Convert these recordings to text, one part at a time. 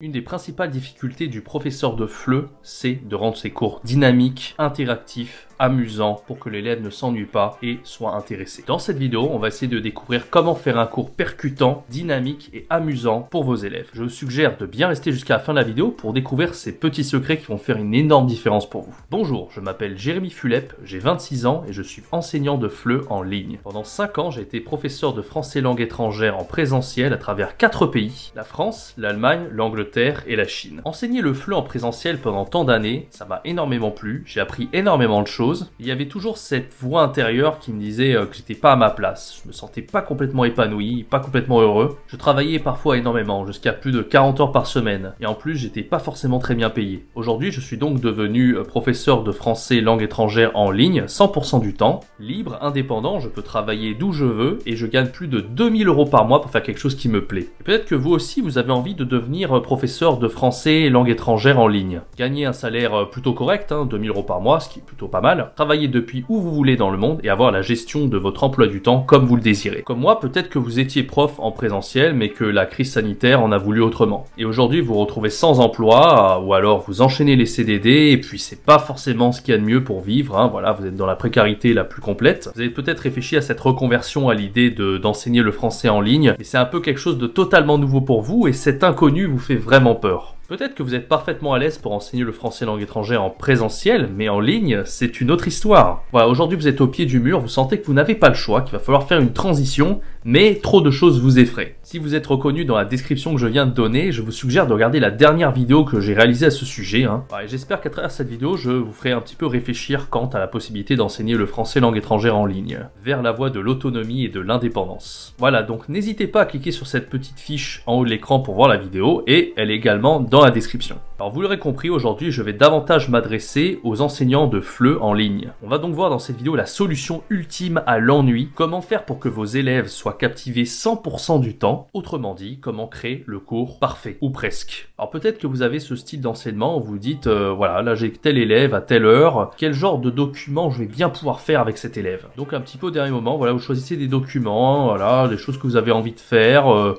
Une des principales difficultés du professeur de FLE, c'est de rendre ses cours dynamiques, interactifs, amusants pour que l'élève ne s'ennuie pas et soit intéressé. Dans cette vidéo, on va essayer de découvrir comment faire un cours percutant, dynamique et amusant pour vos élèves. Je vous suggère de bien rester jusqu'à la fin de la vidéo pour découvrir ces petits secrets qui vont faire une énorme différence pour vous. Bonjour, je m'appelle Jérémy Fulep, j'ai 26 ans et je suis enseignant de FLE en ligne. Pendant 5 ans, j'ai été professeur de français langue étrangère en présentiel à travers 4 pays, la France, l'Allemagne, l'Angleterre et la Chine. Enseigner le FLE en présentiel pendant tant d'années, ça m'a énormément plu, j'ai appris énormément de choses. Il y avait toujours cette voix intérieure qui me disait que j'étais pas à ma place. Je me sentais pas complètement épanoui, pas complètement heureux. Je travaillais parfois énormément, jusqu'à plus de 40 heures par semaine. Et en plus, j'étais pas forcément très bien payé. Aujourd'hui, je suis donc devenu professeur de français langue étrangère en ligne, 100% du temps. Libre, indépendant, je peux travailler d'où je veux et je gagne plus de 2000 € par mois pour faire quelque chose qui me plaît. Et peut-être que vous aussi, vous avez envie de devenir professeur de français langue étrangère en ligne. Gagner un salaire plutôt correct, 2000 € par mois, ce qui est plutôt pas mal. Travailler depuis où vous voulez dans le monde et avoir la gestion de votre emploi du temps comme vous le désirez. Comme moi, peut-être que vous étiez prof en présentiel, mais que la crise sanitaire en a voulu autrement. Et aujourd'hui, vous vous retrouvez sans emploi, ou alors vous enchaînez les CDD, et puis c'est pas forcément ce qu'il y a de mieux pour vivre, voilà, vous êtes dans la précarité la plus complète. Vous avez peut-être réfléchi à cette reconversion à l'idée d'enseigner le français en ligne, mais c'est un peu quelque chose de totalement nouveau pour vous, et cet inconnu vous fait vraiment peur. Peut-être que vous êtes parfaitement à l'aise pour enseigner le français langue étrangère en présentiel, mais en ligne, c'est une autre histoire. Voilà, aujourd'hui vous êtes au pied du mur, vous sentez que vous n'avez pas le choix, qu'il va falloir faire une transition, mais trop de choses vous effraient. Si vous êtes reconnu dans la description que je viens de donner, je vous suggère de regarder la dernière vidéo que j'ai réalisée à ce sujet. J'espère qu'à travers cette vidéo, je vous ferai un petit peu réfléchir quant à la possibilité d'enseigner le français langue étrangère en ligne, vers la voie de l'autonomie et de l'indépendance. Voilà, donc n'hésitez pas à cliquer sur cette petite fiche en haut de l'écran pour voir la vidéo, et elle est également dans la description. Alors vous l'aurez compris, aujourd'hui je vais davantage m'adresser aux enseignants de FLE en ligne. On va donc voir dans cette vidéo la solution ultime à l'ennui, comment faire pour que vos élèves soient captivés 100% du temps, autrement dit, comment créer le cours parfait, ou presque. Alors peut-être que vous avez ce style d'enseignement où vous dites, voilà, là j'ai tel élève à telle heure, quel genre de document je vais bien pouvoir faire avec cet élève. Donc un petit peu au dernier moment, voilà, vous choisissez des documents, voilà, des choses que vous avez envie de faire,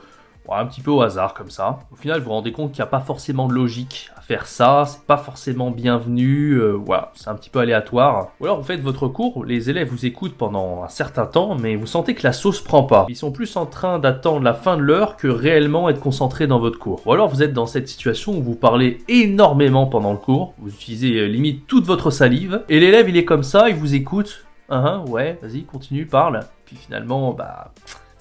un petit peu au hasard comme ça. Au final, vous vous rendez compte qu'il n'y a pas forcément de logique à faire ça, c'est pas forcément bienvenu, voilà, c'est un petit peu aléatoire. Ou alors vous faites votre cours, les élèves vous écoutent pendant un certain temps, mais vous sentez que la sauce prend pas. Ils sont plus en train d'attendre la fin de l'heure que réellement être concentrés dans votre cours. Ou alors vous êtes dans cette situation où vous parlez énormément pendant le cours, vous utilisez limite toute votre salive, et l'élève il est comme ça, il vous écoute, ouais, vas-y, continue, parle. Puis finalement,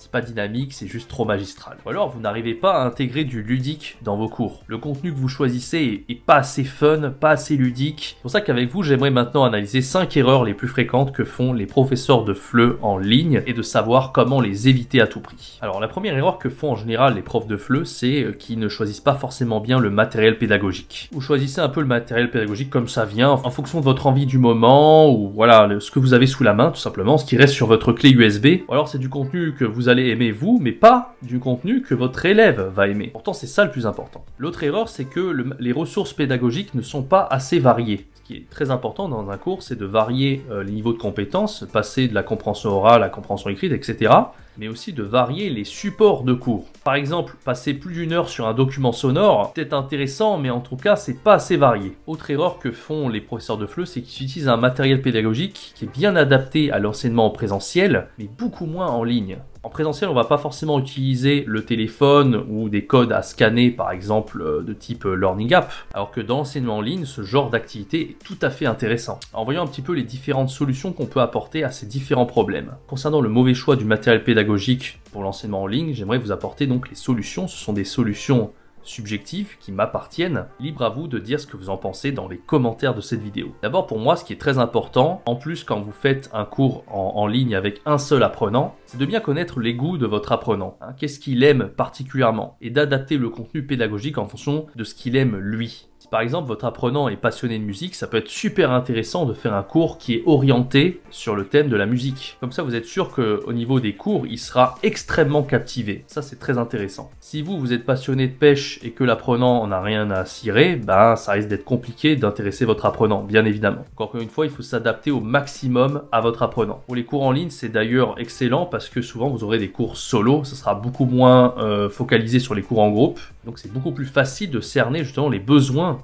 c'est pas dynamique, c'est juste trop magistral. Ou alors vous n'arrivez pas à intégrer du ludique dans vos cours. Le contenu que vous choisissez est pas assez fun, pas assez ludique. C'est pour ça qu'avec vous, j'aimerais maintenant analyser 5 erreurs les plus fréquentes que font les professeurs de FLE en ligne et de savoir comment les éviter à tout prix. Alors la première erreur que font en général les profs de FLE, c'est qu'ils ne choisissent pas forcément bien le matériel pédagogique. Vous choisissez un peu le matériel pédagogique comme ça vient, en fonction de votre envie du moment, ou voilà, ce que vous avez sous la main, tout simplement, ce qui reste sur votre clé USB. Ou alors c'est du contenu que vous allez aimer vous, mais pas du contenu que votre élève va aimer. Pourtant, c'est ça le plus important. L'autre erreur, c'est que les ressources pédagogiques ne sont pas assez variées. Ce qui est très important dans un cours, c'est de varier les niveaux de compétences, passer de la compréhension orale à la compréhension écrite, etc., mais aussi de varier les supports de cours. Par exemple, passer plus d'une heure sur un document sonore, peut-être intéressant, mais en tout cas, c'est pas assez varié. Autre erreur que font les professeurs de FLE, c'est qu'ils utilisent un matériel pédagogique qui est bien adapté à l'enseignement en présentiel, mais beaucoup moins en ligne. En présentiel, on va pas forcément utiliser le téléphone ou des codes à scanner, par exemple, de type Learning App, alors que dans l'enseignement en ligne, ce genre d'activité est tout à fait intéressant. En voyant un petit peu les différentes solutions qu'on peut apporter à ces différents problèmes. Concernant le mauvais choix du matériel pédagogique pour l'enseignement en ligne, j'aimerais vous apporter donc les solutions. Ce sont des solutions subjectives qui m'appartiennent. Libre à vous de dire ce que vous en pensez dans les commentaires de cette vidéo. D'abord pour moi, ce qui est très important, en plus quand vous faites un cours en ligne avec un seul apprenant, c'est de bien connaître les goûts de votre apprenant. Qu'est-ce qu'il aime particulièrement et d'adapter le contenu pédagogique en fonction de ce qu'il aime lui. Si par exemple votre apprenant est passionné de musique, ça peut être super intéressant de faire un cours qui est orienté sur le thème de la musique. Comme ça vous êtes sûr qu'au niveau des cours, il sera extrêmement captivé. Ça c'est très intéressant. Si vous êtes passionné de pêche et que l'apprenant n'a rien à cirer, ça risque d'être compliqué d'intéresser votre apprenant, bien évidemment. Encore une fois, il faut s'adapter au maximum à votre apprenant. Pour les cours en ligne, c'est d'ailleurs excellent parce que souvent vous aurez des cours solo, ça sera beaucoup moins focalisé sur les cours en groupe. Donc c'est beaucoup plus facile de cerner justement les besoins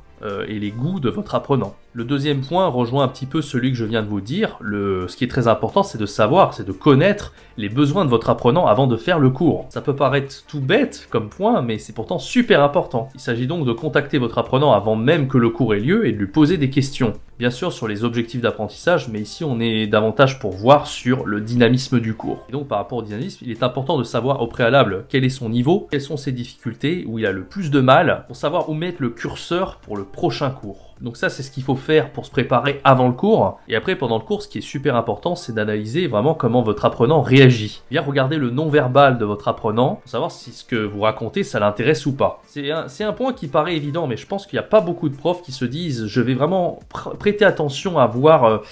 et les goûts de votre apprenant. Le deuxième point rejoint un petit peu celui que je viens de vous dire. Ce qui est très important, c'est de savoir, c'est de connaître les besoins de votre apprenant avant de faire le cours. Ça peut paraître tout bête comme point, mais c'est pourtant super important. Il s'agit donc de contacter votre apprenant avant même que le cours ait lieu et de lui poser des questions. Bien sûr sur les objectifs d'apprentissage, mais ici on est davantage pour voir sur le dynamisme du cours. Et donc par rapport au dynamisme, il est important de savoir au préalable quel est son niveau, quelles sont ses difficultés, où il a le plus de mal, pour savoir où mettre le curseur pour le prochain cours. Donc ça, c'est ce qu'il faut faire pour se préparer avant le cours. Et après, pendant le cours, ce qui est super important, c'est d'analyser vraiment comment votre apprenant réagit. Bien regarder le non-verbal de votre apprenant pour savoir si ce que vous racontez, ça l'intéresse ou pas. C'est un point qui paraît évident, mais je pense qu'il n'y a pas beaucoup de profs qui se disent « je vais vraiment prêter attention à voir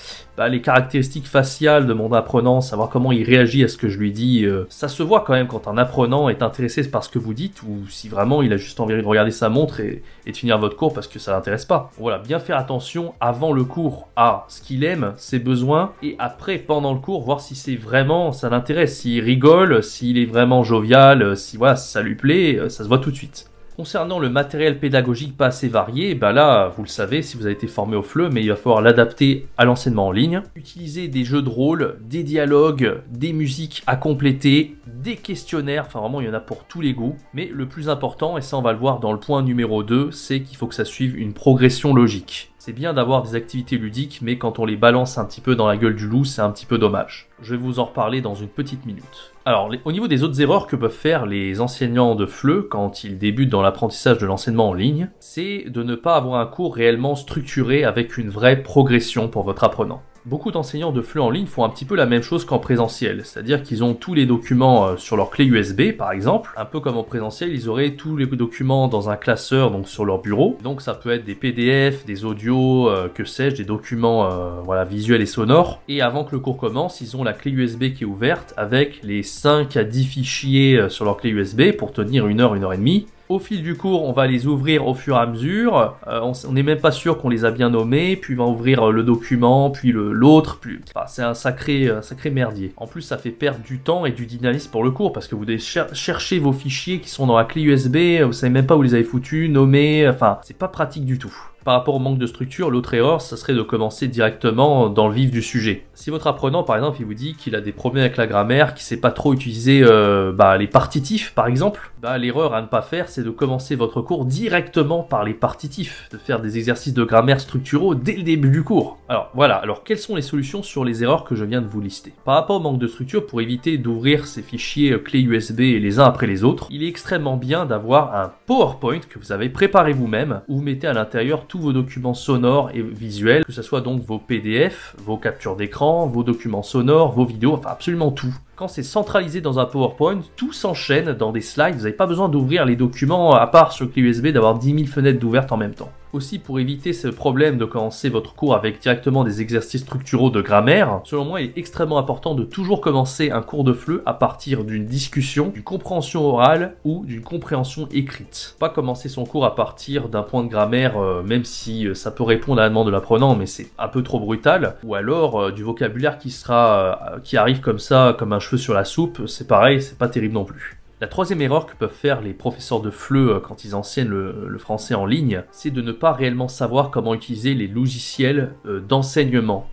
les caractéristiques faciales de mon apprenant, savoir comment il réagit à ce que je lui dis. » Ça se voit quand même quand un apprenant est intéressé par ce que vous dites ou si vraiment il a juste envie de regarder sa montre et de finir votre cours parce que ça l'intéresse pas. Voilà, bien faire attention avant le cours à ce qu'il aime, ses besoins, et après, pendant le cours, voir si c'est vraiment, ça l'intéresse, s'il rigole, s'il est vraiment jovial, si voilà, si ça lui plaît, ça se voit tout de suite. Concernant le matériel pédagogique pas assez varié, là, vous le savez si vous avez été formé au FLE, mais il va falloir l'adapter à l'enseignement en ligne. Utiliser des jeux de rôle, des dialogues, des musiques à compléter, des questionnaires, enfin vraiment il y en a pour tous les goûts. Mais le plus important, et ça on va le voir dans le point numéro 2, c'est qu'il faut que ça suive une progression logique. C'est bien d'avoir des activités ludiques, mais quand on les balance un petit peu dans la gueule du loup, c'est un petit peu dommage. Je vais vous en reparler dans une petite minute. Alors, au niveau des autres erreurs que peuvent faire les enseignants de FLE quand ils débutent dans l'apprentissage de l'enseignement en ligne, c'est de ne pas avoir un cours réellement structuré avec une vraie progression pour votre apprenant. Beaucoup d'enseignants de FLE en ligne font un petit peu la même chose qu'en présentiel, c'est-à-dire qu'ils ont tous les documents sur leur clé USB par exemple, un peu comme en présentiel, ils auraient tous les documents dans un classeur donc sur leur bureau, donc ça peut être des PDF, des audios, que sais-je, des documents visuels et sonores, et avant que le cours commence, ils ont la clé USB qui est ouverte avec les 5 à 10 fichiers sur leur clé USB pour tenir 1 heure, 1 heure et demie. Au fil du cours, on va les ouvrir au fur et à mesure. On n'est même pas sûr qu'on les a bien nommés. Puis on va ouvrir le document, puis l'autre. Enfin, c'est un sacré merdier. En plus, ça fait perdre du temps et du dynamisme pour le cours parce que vous devez chercher vos fichiers qui sont dans la clé USB. Vous savez même pas où vous les avez foutus, nommés. Enfin, c'est pas pratique du tout. Par rapport au manque de structure, l'autre erreur, ça serait de commencer directement dans le vif du sujet. Si votre apprenant, par exemple, il vous dit qu'il a des problèmes avec la grammaire, qu'il sait pas trop utiliser les partitifs, par exemple, l'erreur à ne pas faire, c'est de commencer votre cours directement par les partitifs, de faire des exercices de grammaire structuraux dès le début du cours. Alors voilà, alors quelles sont les solutions sur les erreurs que je viens de vous lister? Par rapport au manque de structure, pour éviter d'ouvrir ces fichiers clés USB les uns après les autres, il est extrêmement bien d'avoir un PowerPoint que vous avez préparé vous-même, où vous mettez à l'intérieur tous vos documents sonores et visuels, que ce soit donc vos PDF, vos captures d'écran, vos documents sonores, vos vidéos, enfin absolument tout. Quand c'est centralisé dans un PowerPoint, tout s'enchaîne dans des slides, vous n'avez pas besoin d'ouvrir les documents à part sur clé USB, d'avoir 10 000 fenêtres d'ouvertes en même temps. Aussi, pour éviter ce problème de commencer votre cours avec directement des exercices structuraux de grammaire, selon moi, il est extrêmement important de toujours commencer un cours de FLE à partir d'une discussion, d'une compréhension orale ou d'une compréhension écrite. Pas commencer son cours à partir d'un point de grammaire, même si ça peut répondre à la demande de l'apprenant, mais c'est un peu trop brutal, ou alors du vocabulaire qui arrive comme ça, comme un cheveu sur la soupe, c'est pareil, c'est pas terrible non plus. La troisième erreur que peuvent faire les professeurs de FLE quand ils enseignent le français en ligne, c'est de ne pas réellement savoir comment utiliser les logiciels d'enseignement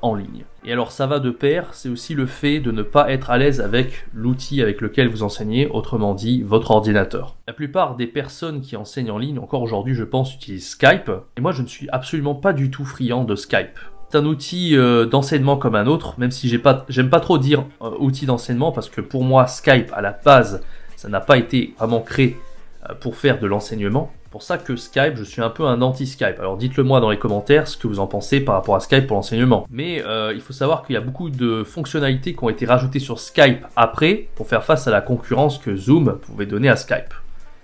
en ligne. Et alors ça va de pair, c'est aussi le fait de ne pas être à l'aise avec l'outil avec lequel vous enseignez, autrement dit votre ordinateur. La plupart des personnes qui enseignent en ligne, encore aujourd'hui je pense, utilisent Skype, et moi je ne suis absolument pas du tout friand de Skype. C'est un outil d'enseignement comme un autre, même si j'aime pas trop dire outil d'enseignement parce que pour moi Skype à la base ça n'a pas été vraiment créé pour faire de l'enseignement. Pour ça que Skype, je suis un peu un anti-Skype. Alors dites-le moi dans les commentaires ce que vous en pensez par rapport à Skype pour l'enseignement. Mais il faut savoir qu'il y a beaucoup de fonctionnalités qui ont été rajoutées sur Skype après pour faire face à la concurrence que Zoom pouvait donner à Skype.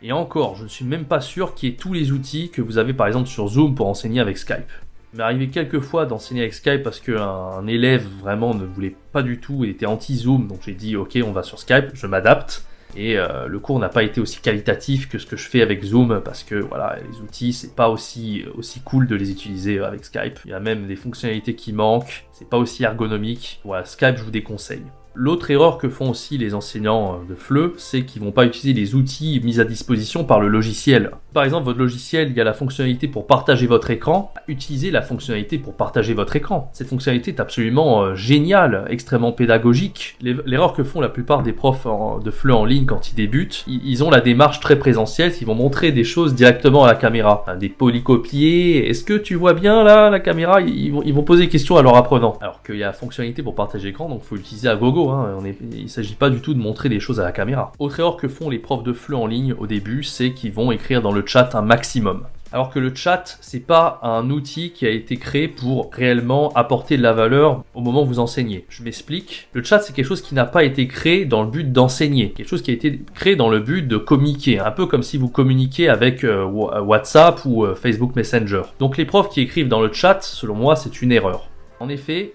Et encore, je ne suis même pas sûr qu'il y ait tous les outils que vous avez par exemple sur Zoom pour enseigner avec Skype. Il m'est arrivé quelques fois d'enseigner avec Skype parce qu'un élève vraiment ne voulait pas du tout, il était anti-Zoom, donc j'ai dit ok on va sur Skype, je m'adapte. Et le cours n'a pas été aussi qualitatif que ce que je fais avec Zoom parce que voilà, les outils c'est pas aussi cool de les utiliser avec Skype. Il y a même des fonctionnalités qui manquent, c'est pas aussi ergonomique. Voilà, Skype je vous déconseille. L'autre erreur que font aussi les enseignants de FLE, c'est qu'ils vont pas utiliser les outils mis à disposition par le logiciel. Par exemple, votre logiciel, il y a la fonctionnalité pour partager votre écran. Utilisez la fonctionnalité pour partager votre écran. Cette fonctionnalité est absolument géniale, extrêmement pédagogique. L'erreur que font la plupart des profs de FLE en ligne quand ils débutent, ils ont la démarche très présentielle, ils vont montrer des choses directement à la caméra. Des polycopiés, est-ce que tu vois bien là la caméra? Ils vont poser des questions à leur apprenant. Alors qu'il y a la fonctionnalité pour partager l'écran, donc il faut l'utiliser à gogo. Il ne s'agit pas du tout de montrer des choses à la caméra. Autre erreur que font les profs de FLE en ligne au début, c'est qu'ils vont écrire dans le chat un maximum. Alors que le chat, c'est pas un outil qui a été créé pour réellement apporter de la valeur au moment où vous enseignez. Je m'explique. Le chat, c'est quelque chose qui n'a pas été créé dans le but d'enseigner. Quelque chose qui a été créé dans le but de communiquer. Un peu comme si vous communiquiez avec WhatsApp ou Facebook Messenger. Donc les profs qui écrivent dans le chat, selon moi, c'est une erreur. En effet,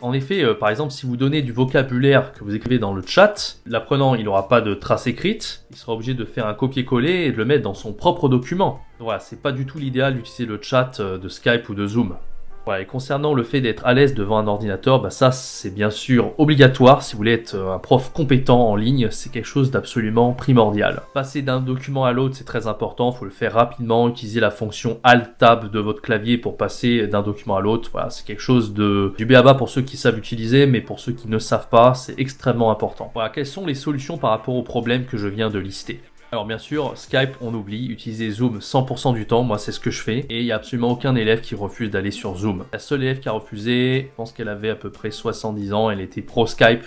par exemple, si vous donnez du vocabulaire que vous écrivez dans le chat, l'apprenant, il n'aura pas de trace écrite, il sera obligé de faire un copier-coller et de le mettre dans son propre document. Voilà, c'est pas du tout l'idéal d'utiliser le chat de Skype ou de Zoom. Voilà, et concernant le fait d'être à l'aise devant un ordinateur, ça c'est bien sûr obligatoire. Si vous voulez être un prof compétent en ligne, c'est quelque chose d'absolument primordial. Passer d'un document à l'autre, c'est très important, il faut le faire rapidement, utiliser la fonction Alt-Tab de votre clavier pour passer d'un document à l'autre. Voilà, c'est quelque chose du b.a-ba pour ceux qui savent utiliser, mais pour ceux qui ne savent pas, c'est extrêmement important. Voilà, quelles sont les solutions par rapport aux problèmes que je viens de lister? Alors bien sûr, Skype, on oublie, utiliser Zoom 100% du temps, moi c'est ce que je fais, et il n'y a absolument aucun élève qui refuse d'aller sur Zoom. La seule élève qui a refusé, je pense qu'elle avait à peu près 70 ans, elle était pro Skype,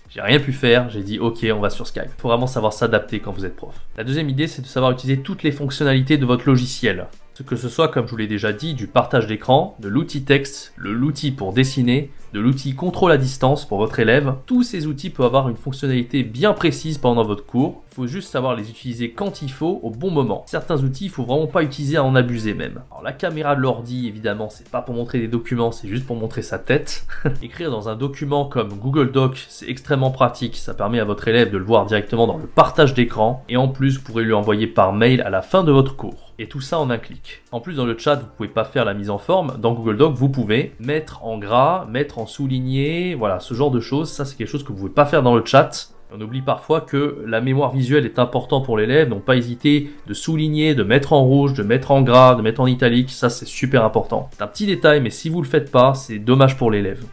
j'ai rien pu faire, j'ai dit ok, on va sur Skype. Il faut vraiment savoir s'adapter quand vous êtes prof. La deuxième idée, c'est de savoir utiliser toutes les fonctionnalités de votre logiciel. Que ce soit, comme je vous l'ai déjà dit, du partage d'écran, de l'outil texte, l'outil pour dessiner, de l'outil contrôle à distance pour votre élève. Tous ces outils peuvent avoir une fonctionnalité bien précise pendant votre cours. Il faut juste savoir les utiliser quand il faut, au bon moment. Certains outils, il faut vraiment pas utiliser à en abuser même. Alors la caméra de l'ordi, évidemment, c'est pas pour montrer des documents, c'est juste pour montrer sa tête. Écrire dans un document comme Google Doc, c'est extrêmement pratique. Ça permet à votre élève de le voir directement dans le partage d'écran. Et en plus, vous pourrez lui envoyer par mail à la fin de votre cours. Et tout ça en un clic. En plus, dans le chat, vous pouvez pas faire la mise en forme. Dans Google Doc, vous pouvez mettre en gras, mettre en souligné, voilà, ce genre de choses. Ça, c'est quelque chose que vous pouvez pas faire dans le chat. On oublie parfois que la mémoire visuelle est importante pour l'élève, donc pas hésiter de souligner, de mettre en rouge, de mettre en gras, de mettre en italique. Ça, c'est super important. C'est un petit détail, mais si vous le faites pas, c'est dommage pour l'élève.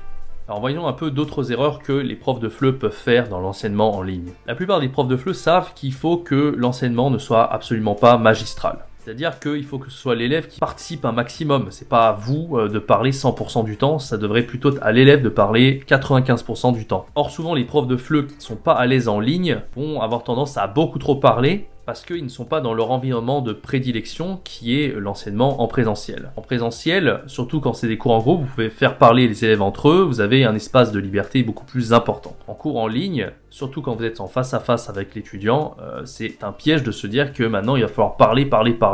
Alors voyons un peu d'autres erreurs que les profs de FLE peuvent faire dans l'enseignement en ligne. La plupart des profs de FLE savent qu'il faut que l'enseignement ne soit absolument pas magistral. C'est-à-dire qu'il faut que ce soit l'élève qui participe un maximum. C'est pas à vous de parler 100% du temps, ça devrait plutôt être à l'élève de parler 95% du temps. Or souvent les profs de FLE qui ne sont pas à l'aise en ligne vont avoir tendance à beaucoup trop parler parce qu'ils ne sont pas dans leur environnement de prédilection qui est l'enseignement en présentiel. En présentiel, surtout quand c'est des cours en groupe, vous pouvez faire parler les élèves entre eux, vous avez un espace de liberté beaucoup plus important. En cours en ligne, surtout quand vous êtes en face à face avec l'étudiant, c'est un piège de se dire que maintenant il va falloir parler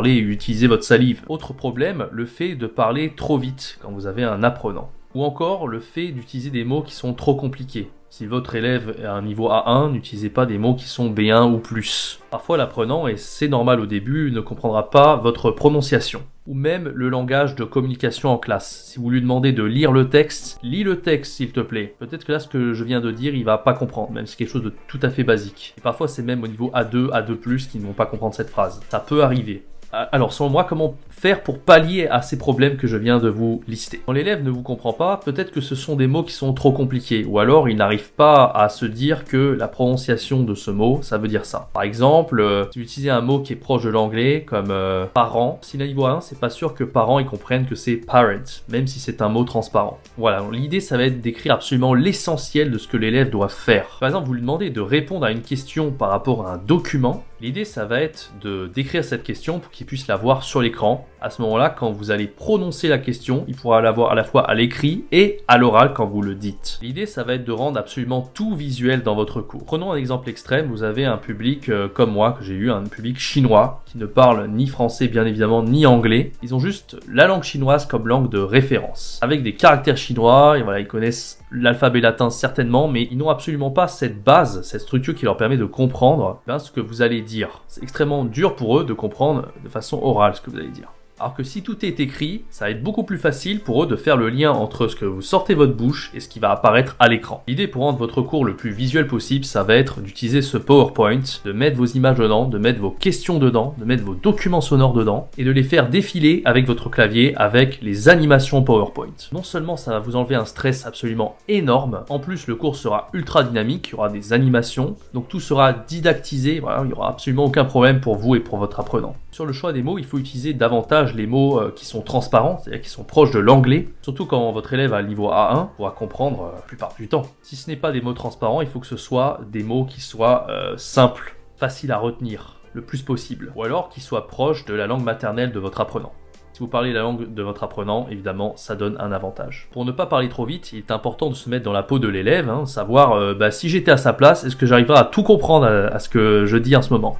et utiliser votre salive. Autre problème, le fait de parler trop vite quand vous avez un apprenant. Ou encore le fait d'utiliser des mots qui sont trop compliqués. Si votre élève est à un niveau A1, n'utilisez pas des mots qui sont B1 ou plus. Parfois l'apprenant, et c'est normal au début, ne comprendra pas votre prononciation. Ou même le langage de communication en classe. Si vous lui demandez de lire le texte, lis le texte s'il te plaît. Peut-être que là ce que je viens de dire, il va pas comprendre, même si c'est quelque chose de tout à fait basique. Et parfois c'est même au niveau A2, A2+, qui ne vont pas comprendre cette phrase. Ça peut arriver. Alors selon moi, comment faire pour pallier à ces problèmes que je viens de vous lister? Quand l'élève ne vous comprend pas, peut-être que ce sont des mots qui sont trop compliqués, ou alors il n'arrive pas à se dire que la prononciation de ce mot, ça veut dire ça. Par exemple, si vous utilisez un mot qui est proche de l'anglais, comme parent, si le niveau 1, c'est pas sûr que parent, ils comprennent que c'est parent, même si c'est un mot transparent. Voilà, l'idée, ça va être d'écrire absolument l'essentiel de ce que l'élève doit faire. Par exemple, vous lui demandez de répondre à une question par rapport à un document. L'idée, ça va être d'écrire cette question pour qu'il puisse la voir sur l'écran. À ce moment-là, quand vous allez prononcer la question, il pourra la voir à la fois à l'écrit et à l'oral quand vous le dites. L'idée, ça va être de rendre absolument tout visuel dans votre cours. Prenons un exemple extrême, vous avez un public comme moi, que j'ai eu, un public chinois, qui ne parle ni français bien évidemment, ni anglais. Ils ont juste la langue chinoise comme langue de référence. Avec des caractères chinois, et voilà, ils connaissent l'alphabet latin certainement, mais ils n'ont absolument pas cette base, cette structure qui leur permet de comprendre ce que vous allez dire. C'est extrêmement dur pour eux de comprendre de façon orale ce que vous allez dire. Alors que si tout est écrit, ça va être beaucoup plus facile pour eux de faire le lien entre ce que vous sortez de votre bouche et ce qui va apparaître à l'écran. L'idée pour rendre votre cours le plus visuel possible, ça va être d'utiliser ce PowerPoint, de mettre vos images dedans, de mettre vos questions dedans, de mettre vos documents sonores dedans et de les faire défiler avec votre clavier avec les animations PowerPoint. Non seulement ça va vous enlever un stress absolument énorme, en plus le cours sera ultra dynamique, il y aura des animations, donc tout sera didactisé, voilà, il n'y aura absolument aucun problème pour vous et pour votre apprenant. Sur le choix des mots, il faut utiliser davantage les mots qui sont transparents, c'est-à-dire qui sont proches de l'anglais, surtout quand votre élève a le niveau A1, pourra comprendre la plupart du temps. Si ce n'est pas des mots transparents, il faut que ce soit des mots qui soient simples, faciles à retenir, le plus possible, ou alors qui soient proches de la langue maternelle de votre apprenant. Si vous parlez la langue de votre apprenant, évidemment, ça donne un avantage. Pour ne pas parler trop vite, il est important de se mettre dans la peau de l'élève, savoir si j'étais à sa place, est-ce que j'arriverai à tout comprendre à ce que je dis en ce moment.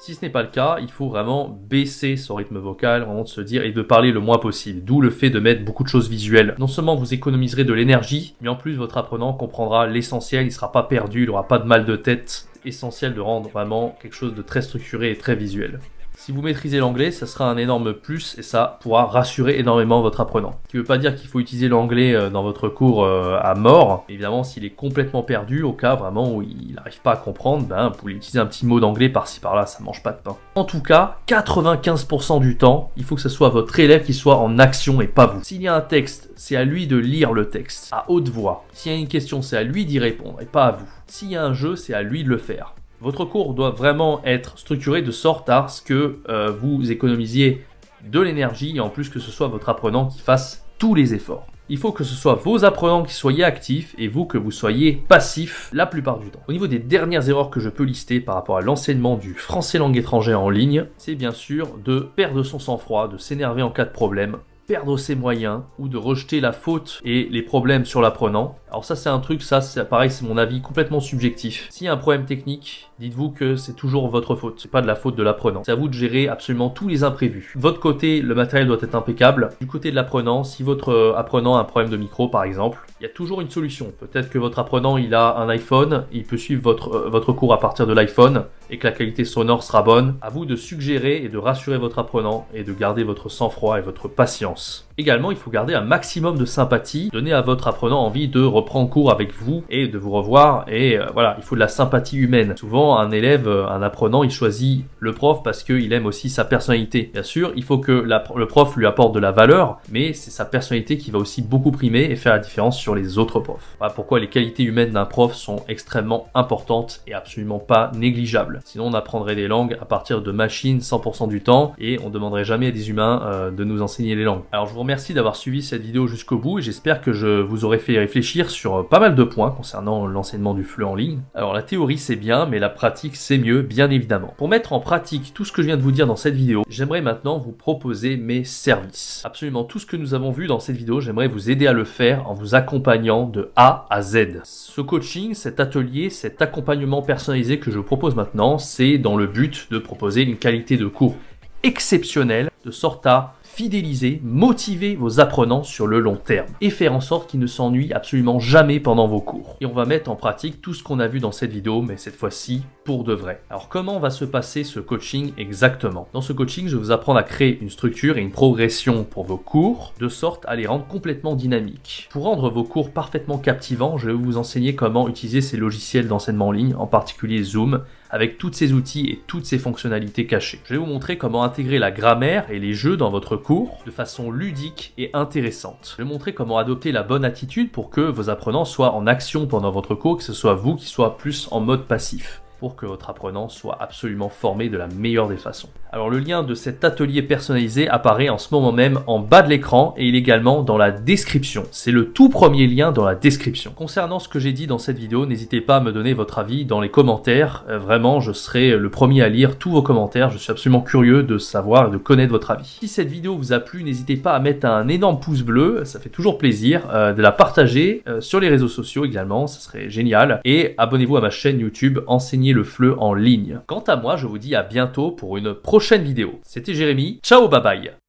Si ce n'est pas le cas, il faut vraiment baisser son rythme vocal, vraiment de se dire et de parler le moins possible. D'où le fait de mettre beaucoup de choses visuelles. Non seulement vous économiserez de l'énergie, mais en plus votre apprenant comprendra l'essentiel, il ne sera pas perdu, il n'aura pas de mal de tête. Essentiel de rendre vraiment quelque chose de très structuré et très visuel. Si vous maîtrisez l'anglais, ça sera un énorme plus et ça pourra rassurer énormément votre apprenant. Ce qui ne veut pas dire qu'il faut utiliser l'anglais dans votre cours à mort. Évidemment, s'il est complètement perdu, au cas vraiment où il n'arrive pas à comprendre, vous pouvez utiliser un petit mot d'anglais par-ci par-là, ça mange pas de pain. En tout cas, 95% du temps, il faut que ce soit votre élève qui soit en action et pas vous. S'il y a un texte, c'est à lui de lire le texte à haute voix. S'il y a une question, c'est à lui d'y répondre et pas à vous. S'il y a un jeu, c'est à lui de le faire. Votre cours doit vraiment être structuré de sorte à ce que vous économisiez de l'énergie et en plus que ce soit votre apprenant qui fasse tous les efforts. Il faut que ce soit vos apprenants qui soyez actifs et vous que vous soyez passifs la plupart du temps. Au niveau des dernières erreurs que je peux lister par rapport à l'enseignement du français langue étrangère en ligne, c'est bien sûr de perdre son sang-froid, de s'énerver en cas de problème, perdre ses moyens ou de rejeter la faute et les problèmes sur l'apprenant. Alors ça c'est un truc, ça c'est pareil, c'est mon avis complètement subjectif. S'il y a un problème technique, dites-vous que c'est toujours votre faute, c'est pas de la faute de l'apprenant. C'est à vous de gérer absolument tous les imprévus. De votre côté, le matériel doit être impeccable. Du côté de l'apprenant, si votre apprenant a un problème de micro par exemple, il y a toujours une solution. Peut-être que votre apprenant il a un iPhone, il peut suivre votre cours à partir de l'iPhone et que la qualité sonore sera bonne. À vous de suggérer et de rassurer votre apprenant et de garder votre sang-froid et votre patience. Également, il faut garder un maximum de sympathie, donner à votre apprenant envie de reprendre cours avec vous et de vous revoir et voilà, il faut de la sympathie humaine. Souvent, un élève, un apprenant, il choisit le prof parce qu'il aime aussi sa personnalité. Bien sûr, il faut que le prof lui apporte de la valeur, mais c'est sa personnalité qui va aussi beaucoup primer et faire la différence sur les autres profs. Voilà pourquoi les qualités humaines d'un prof sont extrêmement importantes et absolument pas négligeables. Sinon, on apprendrait des langues à partir de machines 100% du temps et on demanderait jamais à des humains de nous enseigner les langues. Alors, je vous remercie d'avoir suivi cette vidéo jusqu'au bout et j'espère que je vous aurai fait réfléchir sur pas mal de points concernant l'enseignement du FLE en ligne. Alors la théorie c'est bien, mais la pratique c'est mieux, bien évidemment. Pour mettre en pratique tout ce que je viens de vous dire dans cette vidéo, j'aimerais maintenant vous proposer mes services. Absolument tout ce que nous avons vu dans cette vidéo, j'aimerais vous aider à le faire en vous accompagnant de A à Z. Ce coaching, cet atelier, cet accompagnement personnalisé que je vous propose maintenant, c'est dans le but de proposer une qualité de cours exceptionnelle, de sorte à fidéliser, motiver vos apprenants sur le long terme et faire en sorte qu'ils ne s'ennuient absolument jamais pendant vos cours. Et on va mettre en pratique tout ce qu'on a vu dans cette vidéo, mais cette fois-ci pour de vrai. Alors comment va se passer ce coaching exactement? Dans ce coaching, je vais vous apprendre à créer une structure et une progression pour vos cours, de sorte à les rendre complètement dynamiques. Pour rendre vos cours parfaitement captivants, je vais vous enseigner comment utiliser ces logiciels d'enseignement en ligne, en particulier Zoom, avec tous ces outils et toutes ces fonctionnalités cachées. Je vais vous montrer comment intégrer la grammaire et les jeux dans votre cours de façon ludique et intéressante. Je vais vous montrer comment adopter la bonne attitude pour que vos apprenants soient en action pendant votre cours, que ce soit vous qui soyez plus en mode passif, pour que votre apprenant soit absolument formé de la meilleure des façons. Alors le lien de cet atelier personnalisé apparaît en ce moment même en bas de l'écran et il est également dans la description. C'est le tout premier lien dans la description. Concernant ce que j'ai dit dans cette vidéo, n'hésitez pas à me donner votre avis dans les commentaires. Vraiment, je serai le premier à lire tous vos commentaires. Je suis absolument curieux de savoir et de connaître votre avis. Si cette vidéo vous a plu, n'hésitez pas à mettre un énorme pouce bleu. Ça fait toujours plaisir de la partager sur les réseaux sociaux également. Ça serait génial. Et abonnez-vous à ma chaîne YouTube Enseigner le FLE en ligne. Quant à moi, je vous dis à bientôt pour une prochaine vidéo. C'était Jérémy. Ciao, bye bye.